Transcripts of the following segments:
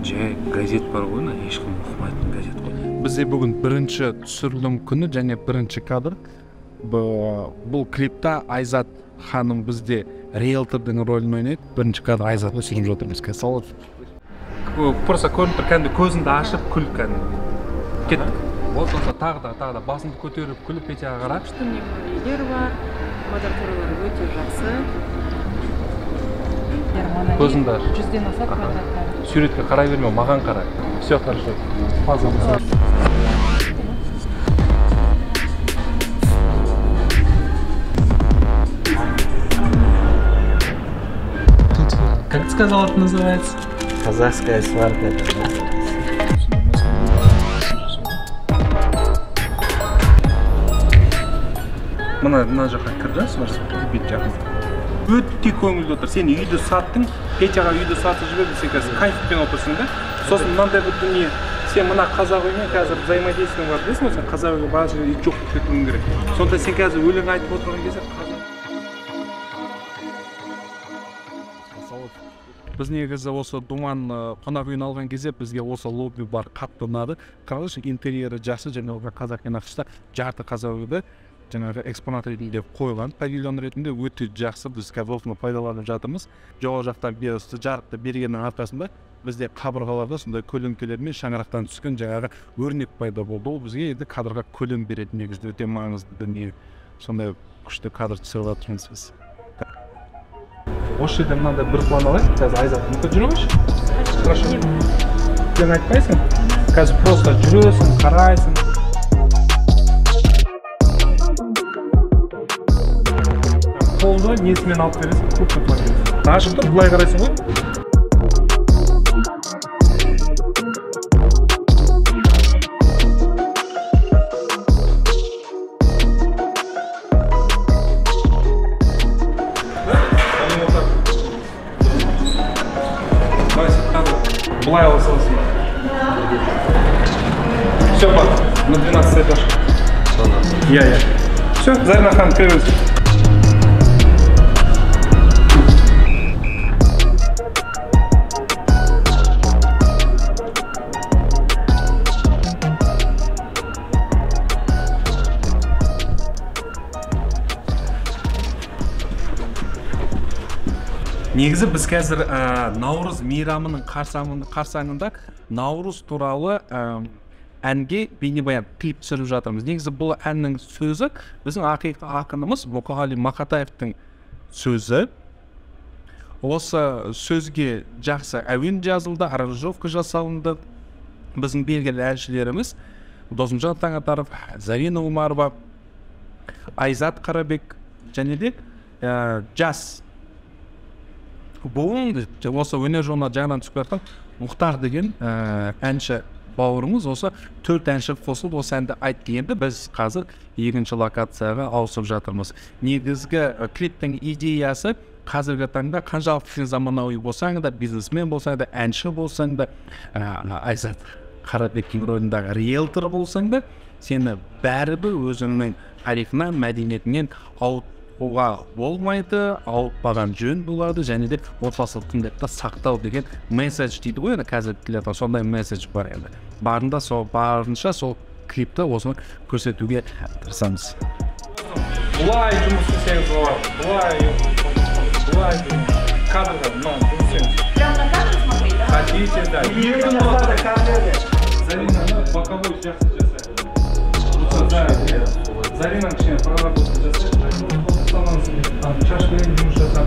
жай газет бар ғой, ешкім оқымайтын газет қой. Бізде бүгін бірінші түсірілім күні және бірінші кадр. Бұл клипта Айзат ханым бізде риэлтордың рөлін ойнайды. Бірінші кадр Айзат түсіріп жатырмыз. Салат. Просто көрініп тұр, кәдімгі көзіңді ашып күл кәдімгі. Кеттік. Вот тағы да басыңды көтеріп күліп Петяға қара. Күшті нелер бар, квадратуралары өте жақсы. Көзіңді аш. 100-ден аса квадраттар. Суретке қарай берме, маған қара. Все хорошо. Фазамыз. Как ты сказал, это называется? Казахская сварка. Мына жаққа кірді, бет жағын. Өте көңілді отыр. Сен үйді саттың, Петяға үйді сатып жібердің, сен қазір кайфпен отырсың да. Сосын мынандай бір дүние, сен мына қазақ үймен қазір взаимодействиең бар, білесің ғой, сен қазақ үйге базы жоқ болып кетуің керек. Сонда сен қазір өлең айтып отырған кезде Біз негізі осы Думан қонақ үйін алған кезде бізге осы лобби бар қатты ұнады. Қараңызшы, интерьері жақсы және қазақ нақышта жарты қазақ үйді жаңағы экспонат ретінде қойған, павильон ретінде өте жақсы. Біз қазір пайдаланып жатырмыз. Жоғары жақтан берісті жарықты бергеннің арқасында бізде қабырғаларда сондай көлеңкелер мен шаңырақтан түскен жаңағы өрнек пайда болды. Ол бізге енді кадрға көлем береді, негізі өте маңызды дүние. Сондай күшті кадр түсіріп жатырмыз біз. Осы жерде мынандай бір план алайық. Қазір Айзат мүмкін жүре қойшы. Хорошо. Сен айтпайсың? Қазір просто жүресің, қарайсың. Қолды несімен алып бересің, көпті план бересің. Ашып тұр, бұлай қарайсың ғой. Бұлай алысылысың. Все, бар. На 12 этаж. Я. Все, Зарина ханым, кіріңіз. Негізі біз қазір Наурыз мейрамының қарсаңында Наурыз туралы әнге бейнебаян клип түсіріп жатырмыз. Негізі бұл әннің сөзі біздің ақынымыз Мұқағали Мақатаевтың сөзі. Осы сөзге жақсы әуен жазылды, аранжировка жасалынды. Біздің белгілі әншілеріміз Досымжан Таңатаров, Зарина Умарова, Айзат Қарабек және де жас Бұл осы өнер жолына жаңадан түсіп жатқан Мұхтар деген әнші бауырымыз, осы 4 әнші қосылып осы әнді айтты. Енді біз қазір екінші локацияға ауысып жатырмыз. Негізгі клиптің идеясы қазіргі таңда қаншалықты заманауи болсаң да, бизнесмен болсаң да, әнші болсаң да, Айзат Қарабектің рөліндегі риэлтор болсаң да, сені бәрібір өзіңнің тарихынан, мәдениетінен ауытпауға болмайды, ауытпаған жөн болады, және де отбасылық құндылықты сақтау деген месседж дейді ғой, қазір тіледі, сондай месседж бар енді. Барынша сол клипті осыны көрсетуге тырысамыз. Бұлай жұмыс істеңіз болады, бұлай кадрға жұмыс істеңіз. Прямо на камеру смотреть, да? Хотите, да. Зарина боковой жақсы жасайды. Зарина кішкене проработка жасайды. Шашпен жұмыс жасап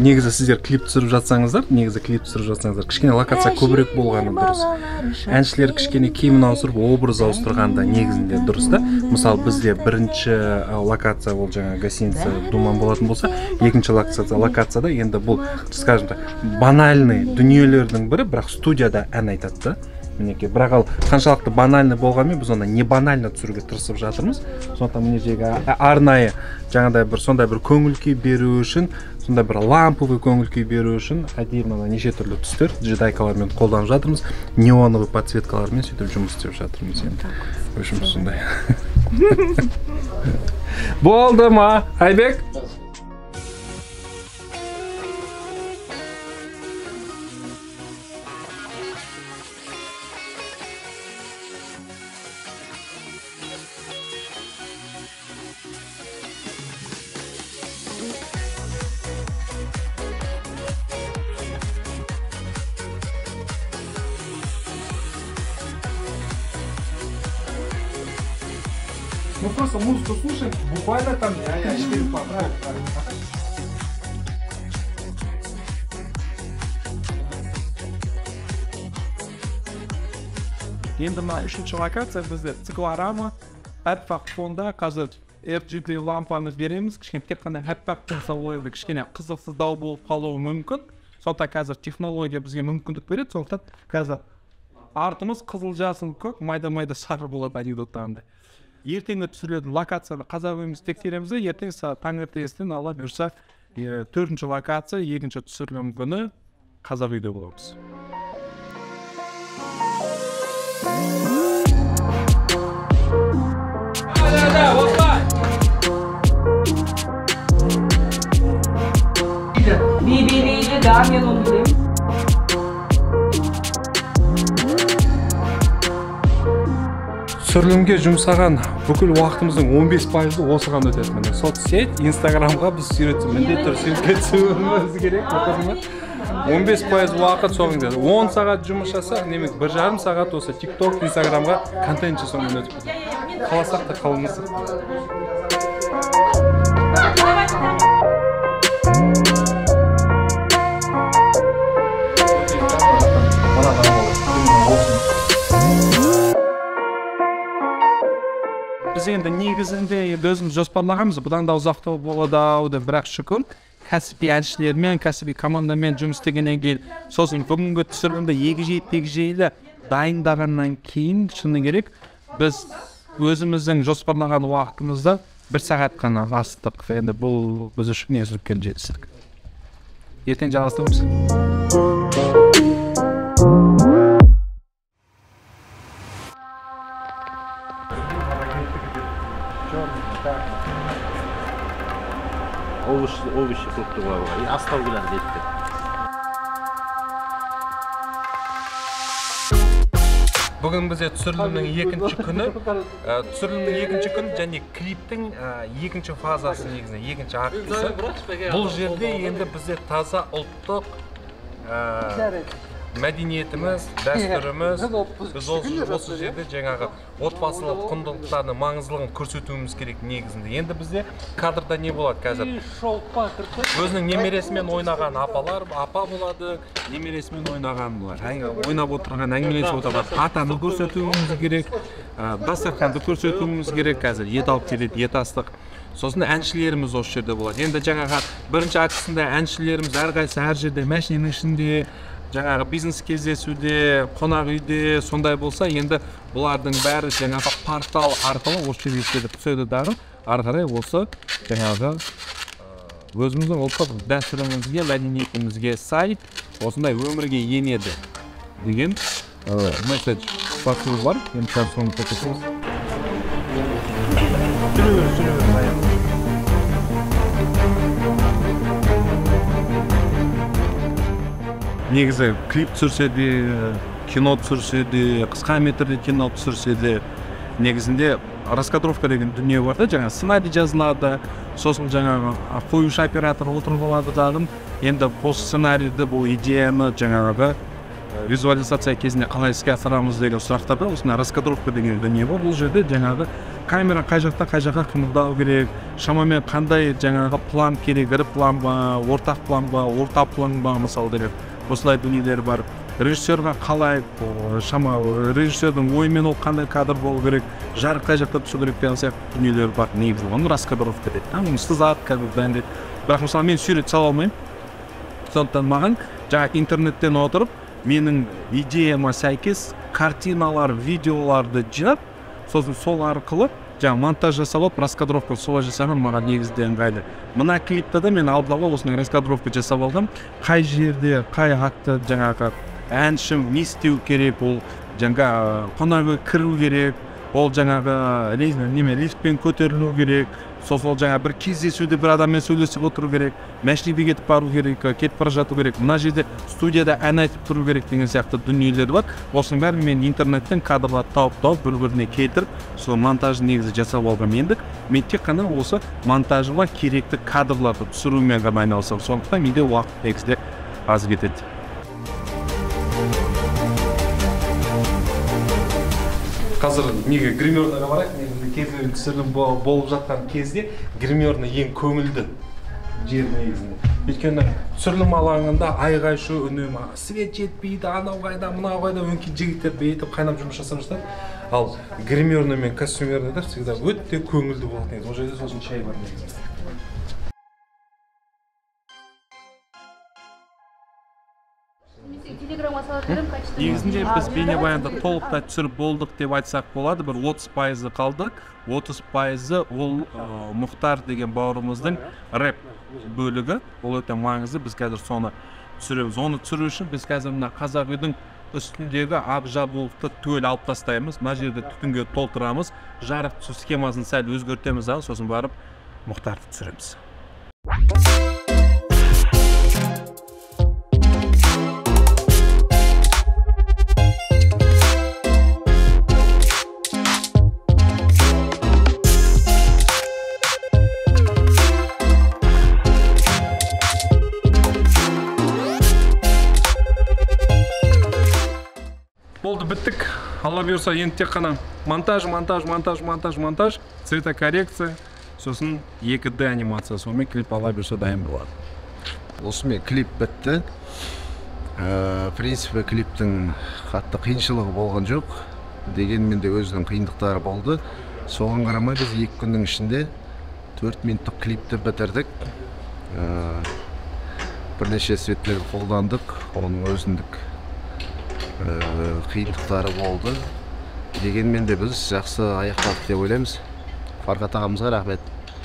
негізі сіздер клип түсіріп жатсаңыздар, кішкене локация көбірек болғаны дұрыс. Әншілер кішкене киімін ауыстырып, образ ауыстырғанда негізінде дұрыс та. Мысалы, бізде бірінші локация ол жаңа гостиница Думан болатын болса, екінші локацияда енді бұл, скажем так, банальный дүниелердің бірі, бірақ студияда ән айтады. Мінеке, бірақ ал қаншалықты банальный болғанмен біз онда не банально түсіруге тырысып жатырмыз. Сондықтан міне жерге арнайы жаңағыдай бір сондай бір көңіл күй беру үшін, сондай бір ламповый көңіл күй беру үшін әдемі неше түрлі түстер джедайкалармен қолданып жатырмыз. Неоновый подсветкалармен сөйтіп жұмыс істеп жатырмыз енді. В общем, сондай. Болды ма, Айбек? Мы просто музыку слушаем, буквально там 4 поправок. Енді мына үшінші локация бізде циклорама, аппақ фонда қазір RGB лампаны береміз, кішкене тек қана аппақ жасалуы кішкене қызықсыздау болып қалуы мүмкін. Сондықтан қазір технология бізге мүмкіндік береді, сондықтан қазір артымыз қызыл, жасыл, көк, майда сары болады анекдоттарында. Ертеңгі түсірілетін локацияны қазақ өміз тексереміз, ертең таңертеңгісінен алла бұйырса 4-ші локация, 2-ші түсірілім күні қазақ үйде боламыз. Бибириyle daha yanım bileyim. Түсірілімге жұмсаған бүкіл уақытымыздың 15%-ы осыған өтеді. Міне соцсет, Инстаграмға біз міндетті түрде суретке түсіруіміз керек. 15% уақыт соңында 10 сағат жұмыс жасақ, немек 1,5 сағат осы TikTok, Инстаграмға контент жасаумен өтіп кетеді. Қаласақ та қалмасақ. Біз енді негізінде өзіміз жоспарлағанбыз, бұдан да ұзақтау болады деп, бірақ шүкір кәсіби әншілермен, кәсіби командамен жұмыс істегеннен кейін, сосын бүгінгі түсірілімді егжей-тегжейлі дайындағаннан кейін шыны керек, біз өзіміздің жоспарлаған уақытымызда 1 сағат қана астық. Енді бұл біз үшін не үлкен жетістік. Ертең жалғастырамыз. Овощи фрукты var. Астау bilen detti. Бүгін бізде түсірілімнің екінші күні және клиптің екінші фазасы негізінде, екінші актысы. Бұл жерде енді бізде таза ұлттық мәдениетіміз, дәстүріміз, біз осы жерде жаңағы отбасылық құндылықтардың маңыздылығын көрсетуіміз керек негізінде. Енді бізде кадрда не болады қазір? Өзінің немересімен ойнаған апа болады, немересімен ойнаған ойнап отырған, әңгімелесіп отырған атаны көрсетуіміз керек, дастарханды көрсетуіміз керек. Қазір ет алып келеді, ет астық. Сосын әншілеріміз осы жерде болады. Енді жаңағы бірінші актысында әншілеріміз әрқайсысы әр жерде машинаның ішінде, жаңағы бизнес кездесуде, қонақ үйде сондай болса, енді бұлардың бәрі жаңағы портал арқылы осы жерге келіп түседі дағы, ары қарай осы жаңағы өзіміздің ұлттық дәстүрімізге, мәдениетімізге сай осындай өмірге енеді деген месседж бар. Енді соны көрсетеміз. Негізі клип түсірсе де, кино түсірсе де, қысқа метрде кино түсірсе де, негізінде раскадровка деген дүние бар да, жаңа сценарий жазылады, сосын жаңағы қоюшы оператор отырып алады дадым. Енді бұл сценарийді, бұл идеяны жаңағы визуализация кезінде қалай іске асырамыз деген сұрақтарда осындай раскадровка деген дүние бар. Бұл жерде жаңағы камера қай жақта қай жаққа қимылдау керек, шамамен қандай жаңағы план керек, ірі план ба, ортақ план ба, орта план ба мысалы деген осылай дүниелер бар. Режиссерға қалай, режиссердің ойымен ол қандай кадр болу керек, жарық қай жақта түсу керек деген сияқты дүниелер бар. Негізі оны раскадровка дейді. Оны сызат кәдімгі дейді. Бірақ мысалы мен сурет сала алмаймын. Сондықтан маған жаңағы интернеттен отырып, менің идеяма сәйкес картиналар, видеоларды жинап, сосын сол арқылы жаңа монтаж жасалып, раскадровка солай жасаған маған негізде ыңғайлы. Мына клипте де мен алдыға осының раскадровка жасап алдым. Қай жерде, қай акты жаңағы әншім не істеу керек, ол жаңа қонағы кіру керек, ол жаңағы лифтпен көтерілу керек, сосын жаңа бір кездесуде бір адаммен сөйлесіп отыру керек, мәшинеге кетіп бару керек, кетіп бара жату керек, мына жерде студияда ән айтып тұру керек деген сияқты дүниелер бар. Осының бәрін мен интернеттен кадрларды тауып бір-біріне келтіріп, сол монтажын негізі жасап алғам. Енді мен тек қана осы монтажыма керекті кадрларды түсірумен ғана айналысамын. Сондықтан менде уақыт негізінде аз кетеді. Қазір неге гримернаға барайық, негізінде кездерін түсірілім болып жатқан кезде гримерна ең көңілді жер негізінде. Өйткені түсірілім алаңында айғай-шу үнемі свет жетпейді, анау қайда, мынау қайда, өңкей жігіттер бейтіп қайнап жұмыс жасап жатады. Ал гримерна мен костюмернада всегда өте көңілді болады негізі. Ол жерде сосын шай бар негізінде. Негізінде біз бейнебаянды толықтай түсіріп болдық деп айтсақ болады. Бір 30% қалды. 30% ол Мұхтар деген бауырымыздың рэп бөлігі. Ол өте маңызды. Біз қазір соны түсіреміз. Оны түсіру үшін біз қазір мына қазақ үйдің үстіндегі абжабулықты төл алып тастаймыз. Мына жерде түтінге толтырамыз. Жарық түсу схемасын сәл өзгертеміз, сосын барып Мұхтарды түсіреміз. Болды, біттік. Алла бұйырса, енді тек қана монтаж, цветокоррекция, сосын 2D анимация, сонымен клип алла бұйырса дайын болады. Осымен клип бітті. Принципе, клиптің қатты қиыншылығы болған жоқ. Дегенмен де өзінің қиындықтары болды. Соған қарамай біз 2 күннің ішінде 4 минуттық клипті бітірдік. Бірнеше светлер қолдандық, оның өзіндік қиындықтары болды. Дегенмен де біз жақсы аяқтадық деп ойлаймыз. Фархат ағамызға рахмет.